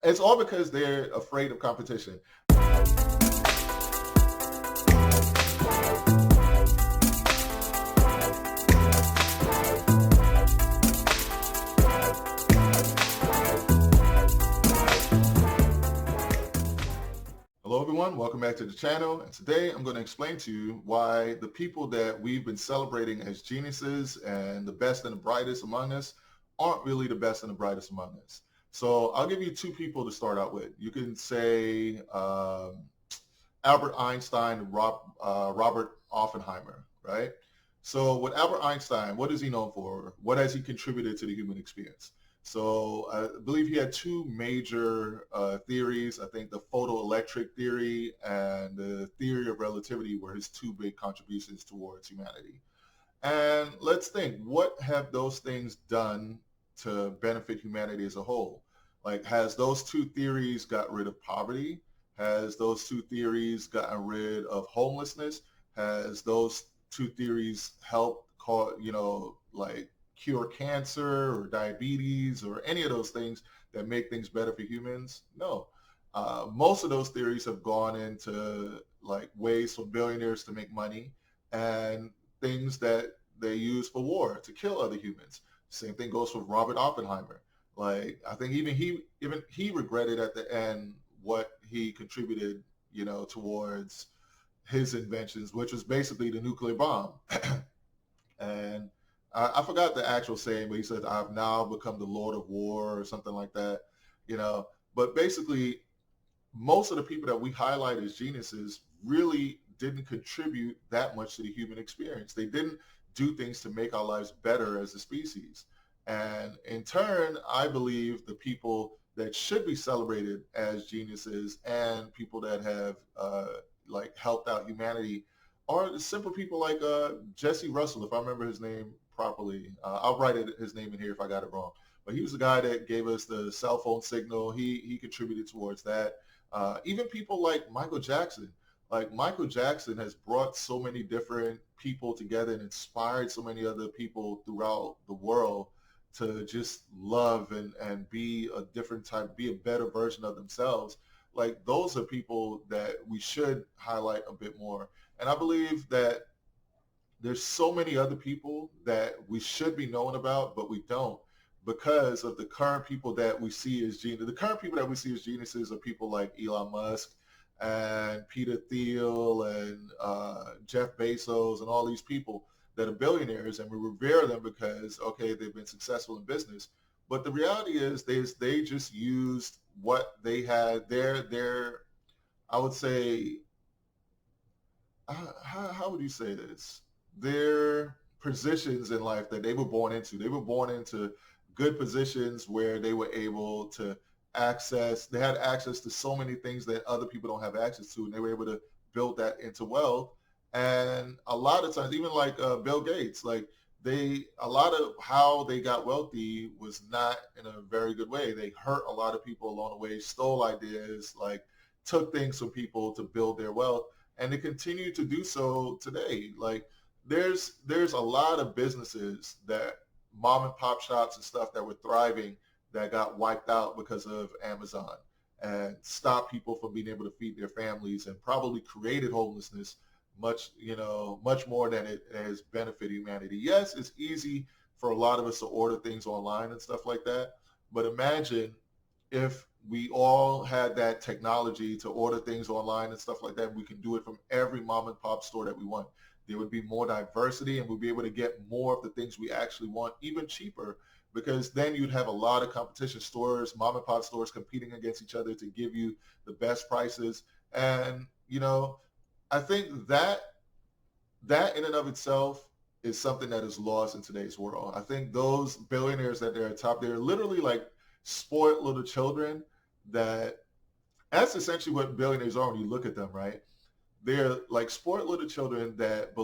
It's all because they're afraid of competition. Hello everyone, welcome back to the channel, and today I'm going to explain to you why the people that we've been celebrating as geniuses and the best and the brightest among us aren't really the best and the brightest among us. So I'll give you two people to start out with. You can say Albert Einstein and Robert Oppenheimer, right? So with Albert Einstein, what is he known for? What has he contributed to the human experience? So I believe he had two major theories. I think the photoelectric theory and the theory of relativity were his two big contributions towards humanity. And let's think, what have those things done to benefit humanity as a whole? Like, has those two theories got rid of poverty? Has those two theories gotten rid of homelessness? Has those two theories helped like cure cancer or diabetes or any of those things that make things better for humans? No. Most of those theories have gone into like ways for billionaires to make money and things that they use for war to kill other humans. Same thing goes for Robert Oppenheimer. Like I think even he regretted at the end what he contributed, towards his inventions, which was basically the nuclear bomb. And I forgot the actual saying, but he said, "I've now become the Lord of War" or something like that. But basically, most of the people that we highlight as geniuses really didn't contribute that much to the human experience. They didn't do things to make our lives better as a species. And in turn, I believe the people that should be celebrated as geniuses and people that have like helped out humanity are the simple people like Jesse Russell, if I remember his name properly. I'll write his name in here if I got it wrong. But he was the guy that gave us the cell phone signal. He contributed towards that. Even people like Michael Jackson. Like Michael Jackson has brought so many different people together and inspired so many other people throughout the world to just love and be a different type, be a better version of themselves. Like those are people that we should highlight a bit more. And I believe that there's so many other people that we should be knowing about, but we don't because of the current people that we see as geniuses. The current people that we see as geniuses are people like Elon Musk and Peter Thiel and Jeff Bezos and all these people that are billionaires, and we revere them because, okay, they've been successful in business. But the reality is they just used what they had, I would say, how would you say this? Their positions in life that they were born into. They were born into good positions where they were able to they had access to so many things that other people don't have access to, and they were able to build that into wealth. And a lot of times, even like Bill Gates, like a lot of how they got wealthy was not in a very good way. They hurt a lot of people along the way, stole ideas, like took things from people to build their wealth, and they continue to do so today. Like there's a lot of businesses that mom and pop shops and stuff that were thriving that got wiped out because of Amazon and stopped people from being able to feed their families and probably created homelessness much more than it has benefited humanity. Yes, it's easy for a lot of us to order things online and stuff like that, but imagine if we all had that technology to order things online and stuff like that. We can do it from every mom and pop store that we want. There would be more diversity and we'll be able to get more of the things we actually want, even cheaper, because then you'd have a lot of competition stores, mom and pop stores competing against each other to give you the best prices. And, I think that in and of itself is something that is lost in today's world. I think those billionaires that they're at top, they're literally like spoiled little children that's essentially what billionaires are when you look at them, right? They're like spoiled little children that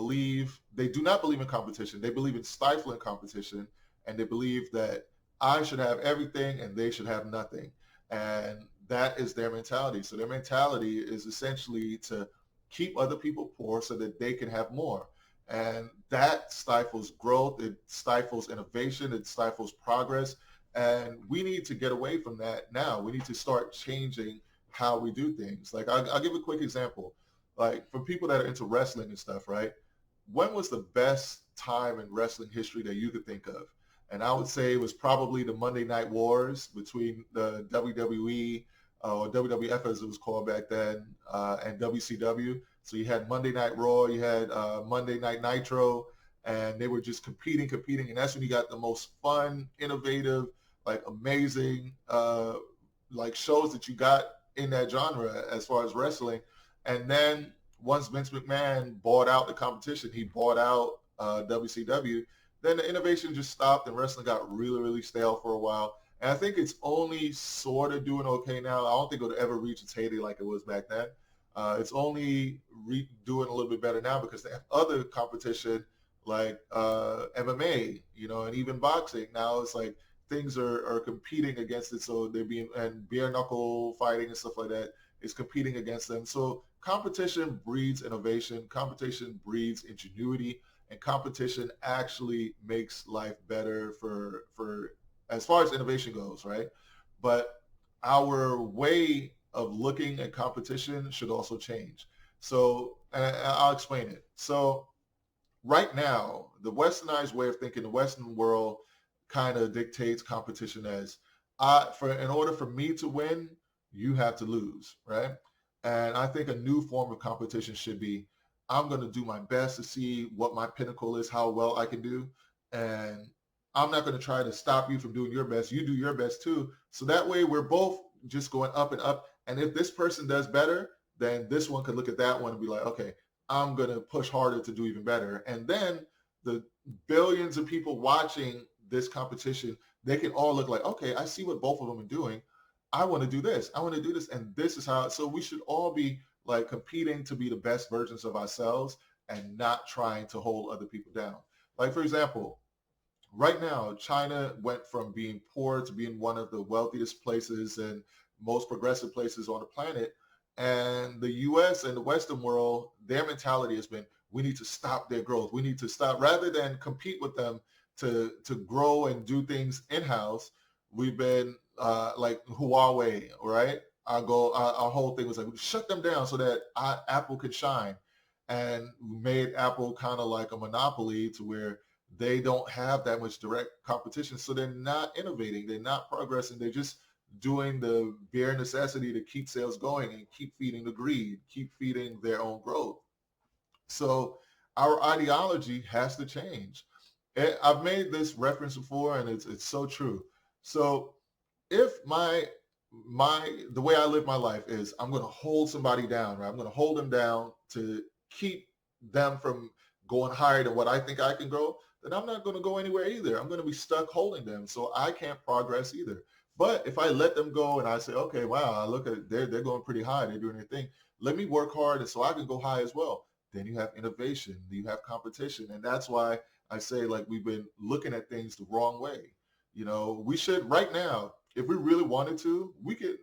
they do not believe in competition. They believe in stifling competition, and they believe that I should have everything and they should have nothing. And that is their mentality. So their mentality is essentially to keep other people poor so that they can have more. And that stifles growth. It stifles innovation. It stifles progress. And we need to get away from that now. We need to start changing how we do things. Like I'll give a quick example. Like for people that are into wrestling and stuff, right? When was the best time in wrestling history that you could think of? And I would say it was probably the Monday Night Wars between the WWE or WWF as it was called back then, and WCW. So you had Monday Night Raw, you had Monday Night Nitro, and they were just competing, and that's when you got the most fun, innovative, like amazing, like shows that you got in that genre as far as wrestling. And then once Vince McMahon bought out the competition, he bought out WCW, then the innovation just stopped and wrestling got really, really stale for a while. And I think it's only sort of doing okay now. I don't think it'll ever reach its heyday like it was back then. It's only doing a little bit better now because they have other competition like MMA, and even boxing. Now it's like things are competing against it. So they're being, and bare knuckle fighting and stuff like that is competing against them. So competition breeds innovation, competition breeds ingenuity, and competition actually makes life better for as far as innovation goes, right? But our way of looking at competition should also change. So, and I'll explain it. So right now, the westernized way of thinking, the Western world kind of dictates competition as in order for me to win, you have to lose, right? And I think a new form of competition should be, I'm going to do my best to see what my pinnacle is, how well I can do. And I'm not going to try to stop you from doing your best. You do your best too. So that way we're both just going up and up. And if this person does better, then this one could look at that one and be like, okay, I'm going to push harder to do even better. And then the billions of people watching this competition, they can all look like, okay, I see what both of them are doing. I want to do this. I want to do this. And this is how, so we should all be like competing to be the best versions of ourselves and not trying to hold other people down. Like, for example, right now, China went from being poor to being one of the wealthiest places and most progressive places on the planet. And the US and the Western world, their mentality has been, we need to stop their growth. We need to stop, rather than compete with them to grow and do things in-house. We've been like Huawei, right? Our whole thing was like, shut them down so that Apple could shine, and made Apple kind of like a monopoly to where they don't have that much direct competition. So they're not innovating. They're not progressing. They're just doing the bare necessity to keep sales going and keep feeding the greed, keep feeding their own growth. So our ideology has to change. I've made this reference before, and it's so true. So if the way I live my life is, I'm going to hold somebody down, right? I'm going to hold them down to keep them from going higher than what I think I can go, then I'm not going to go anywhere either. I'm going to be stuck holding them, so I can't progress either. But if I let them go and I say, okay, wow, I look at it, they're going pretty high, they're doing their thing. Let me work hard and so I can go high as well. Then you have innovation, you have competition, and that's why I say, like, we've been looking at things the wrong way. We should right now, if we really wanted to, we could,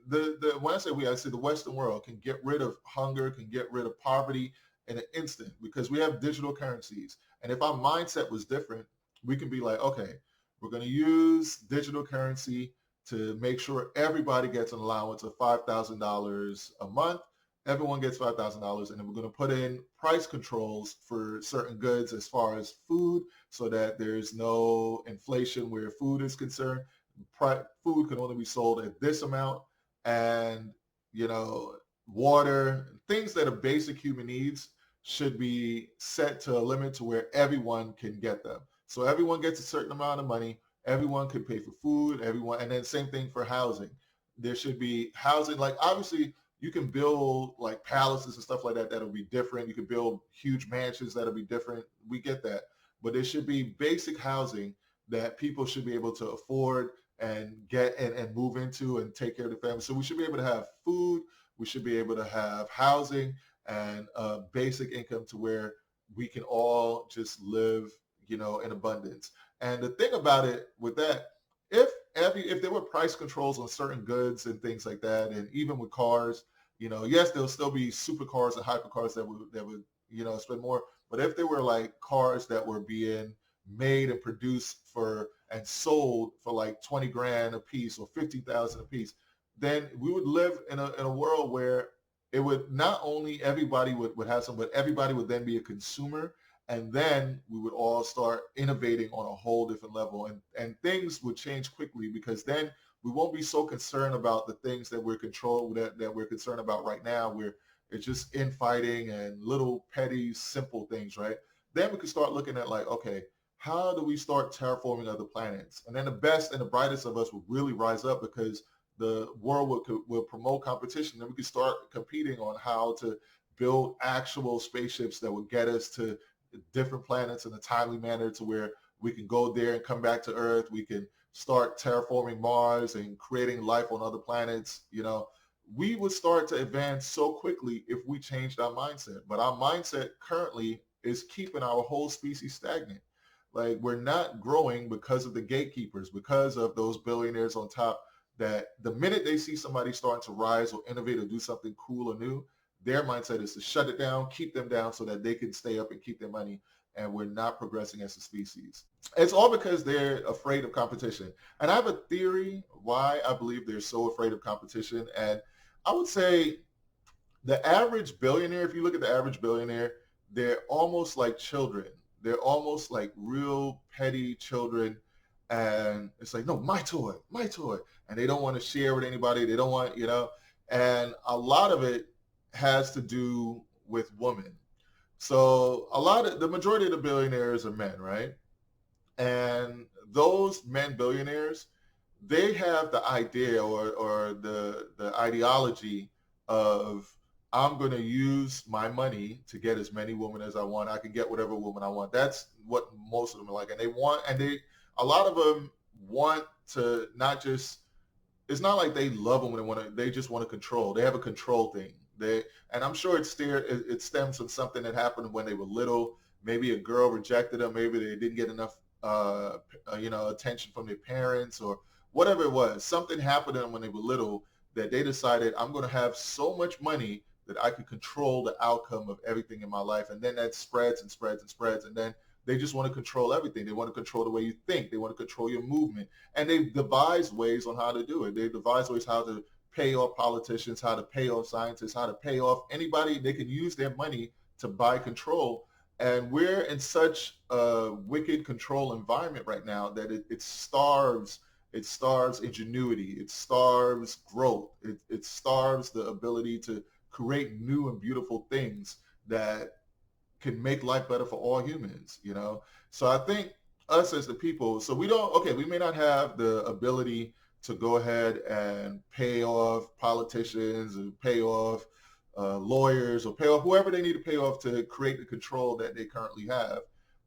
when I say the Western world can get rid of hunger, can get rid of poverty in an instant, because we have digital currencies. And if our mindset was different, we can be like, okay, we're going to use digital currency to make sure everybody gets an allowance of $5,000 a month. Everyone gets $5,000, and then we're going to put in price controls for certain goods as far as food, so that there's no inflation where food is concerned. Food can only be sold at this amount, and water, things that are basic human needs should be set to a limit to where everyone can get them. So everyone gets a certain amount of money. Everyone can pay for food. Everyone, and then same thing for housing. There should be housing. Like, obviously, you can build like palaces and stuff like that that'll be different. You can build huge mansions that'll be different. We get that. But there should be basic housing that people should be able to afford and get and move into and take care of the family. So we should be able to have food. We should be able to have housing and a basic income to where we can all just live, in abundance. And the thing about it with that, if there were price controls on certain goods and things like that, and even with cars, yes, there'll still be supercars and hypercars that would spend more. But if there were like cars that were being made and produced for and sold for like 20 grand a piece or 50,000 a piece, then we would live in a world where it would not only everybody would have some, but everybody would then be a consumer. And then we would all start innovating on a whole different level, and things would change quickly, because then we won't be so concerned about the things that we're control that we're concerned about right now, where it's just infighting and little petty simple things, right? Then we can start looking at like, okay, how do we start terraforming other planets? And then the best and the brightest of us will really rise up, because the world will promote competition. Then we can start competing on how to build actual spaceships that will get us to different planets in a timely manner, to where we can go there and come back to Earth. We can start terraforming Mars and creating life on other planets. We would start to advance so quickly if we changed our mindset. But our mindset currently is keeping our whole species stagnant. Like, we're not growing because of the gatekeepers, because of those billionaires on top, that the minute they see somebody starting to rise or innovate or do something cool or new, their mindset is to shut it down, keep them down so that they can stay up and keep their money. And we're not progressing as a species. It's all because they're afraid of competition. And I have a theory why I believe they're so afraid of competition. And I would say the average billionaire, if you look at the average billionaire, they're almost like children. They're almost like real petty children. And it's like, no, my toy, my toy. And they don't want to share with anybody. They don't want, and a lot of it has to do with women. So the majority of the billionaires are men, right? And those men billionaires, they have the idea or the ideology of, I'm going to use my money to get as many women as I want. I can get whatever woman I want. That's what most of them are like. And a lot of them want to not just, it's not like they love them when they just want to control. They have a control thing. And I'm sure it stems from something that happened when they were little. Maybe a girl rejected them. Maybe they didn't get enough, attention from their parents, or whatever it was. Something happened to them when they were little, that they decided, I'm going to have so much money that I could control the outcome of everything in my life. And then that spreads and spreads and spreads. And then they just want to control everything. They want to control the way you think. They want to control your movement. And they've devised ways on how to do it. They've devised ways how to pay off politicians, how to pay off scientists, how to pay off anybody. They can use their money to buy control. And we're in such a wicked control environment right now that it starves ingenuity. It starves growth. It starves the ability to create new and beautiful things that can make life better for all humans. So I think us as the people, so we may not have the ability to go ahead and pay off politicians and pay off lawyers, or pay off whoever they need to pay off to create the control that they currently have.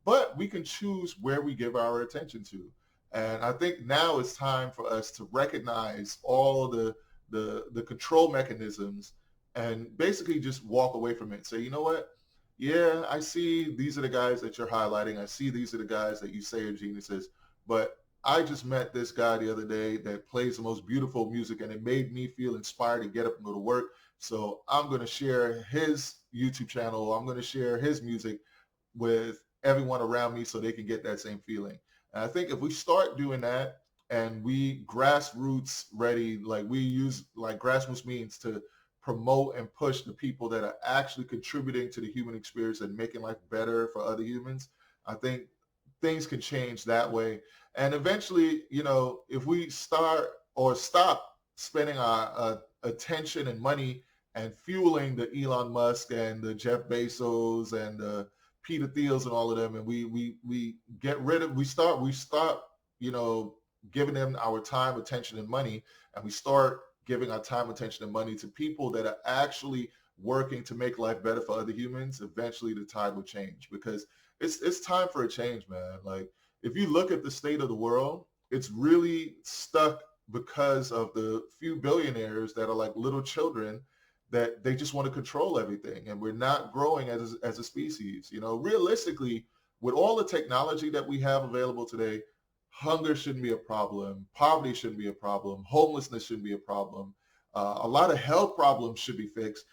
But we can choose where we give our attention to. And I think now it's time for us to recognize all the control mechanisms, and basically just walk away from it and say, you know what? Yeah, I see these are the guys that you're highlighting. I see these are the guys that you say are geniuses. But I just met this guy the other day that plays the most beautiful music, and it made me feel inspired to get up and go to work. So I'm going to share his YouTube channel. I'm going to share his music with everyone around me so they can get that same feeling. And I think if we start doing that, and we grassroots ready, like we use like grassroots means to promote and push the people that are actually contributing to the human experience and making life better for other humans, I think things can change that way. And eventually, if we start or stop spending our attention and money and fueling the Elon Musk and the Jeff Bezos and the Peter Thiels and all of them, and we get rid of, we stop, giving them our time, attention, and money, and we start giving our time, attention, and money to people that are actually working to make life better for other humans, eventually the tide will change, because it's time for a change, man. Like, if you look at the state of the world, it's really stuck because of the few billionaires that are like little children, that they just want to control everything, and we're not growing as a species. Realistically, with all the technology that we have available today, hunger shouldn't be a problem, poverty shouldn't be a problem, homelessness shouldn't be a problem. A lot of health problems should be fixed.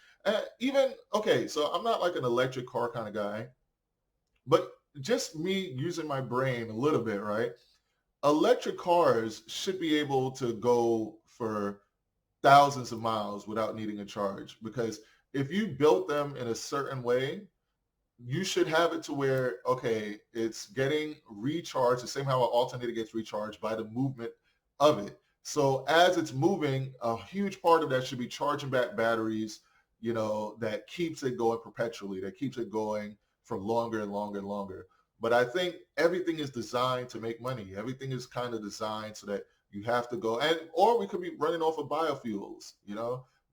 Okay, so I'm not like an electric car kind of guy, but just me using my brain a little bit, right? Electric cars should be able to go for thousands of miles without needing a charge, because if you built them in a certain way, you should have it to where, okay, it's getting recharged the same how an alternator gets recharged by the movement of it. So as it's moving, a huge part of that should be charging back batteries, that keeps it going perpetually, that keeps it going for longer and longer and longer. But I think everything is designed to make money. Everything is kind of designed so that you have to go, and or we could be running off of biofuels.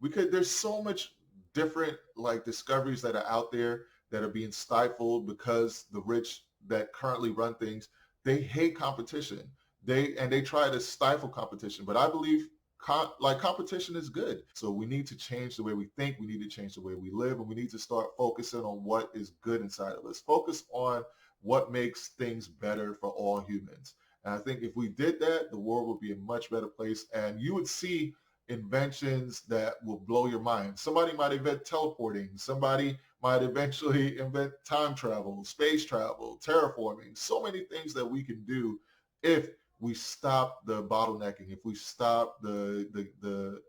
There's so much different like discoveries that are out there that are being stifled because the rich that currently run things, they hate competition. They try to stifle competition, but I believe competition is good. So we need to change the way we think. We need to change the way we live, and we need to start focusing on what is good inside of us. Focus on what makes things better for all humans. And I think if we did that, the world would be a much better place, and you would see inventions that will blow your mind. Somebody might invent teleporting. Somebody might eventually invent time travel, space travel, terraforming, so many things that we can do if we stop the bottlenecking, if we stop the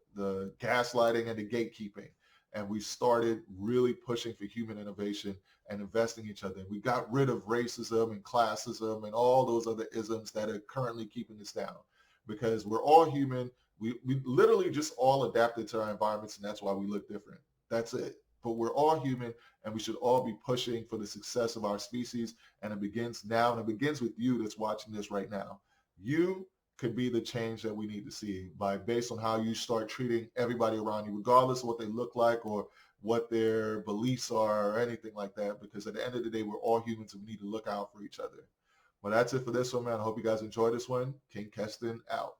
gaslighting and the gatekeeping, and we started really pushing for human innovation and investing in each other. We got rid of racism and classism and all those other isms that are currently keeping us down, because we're all human. We literally just all adapted to our environments, and that's why we look different. That's it. But we're all human, and we should all be pushing for the success of our species. And it begins now, and it begins with you that's watching this right now. You could be the change that we need to see based on how you start treating everybody around you, regardless of what they look like or what their beliefs are or anything like that. Because at the end of the day, we're all humans, and we need to look out for each other. Well, that's it for this one, man. I hope you guys enjoyed this one. King Keston out.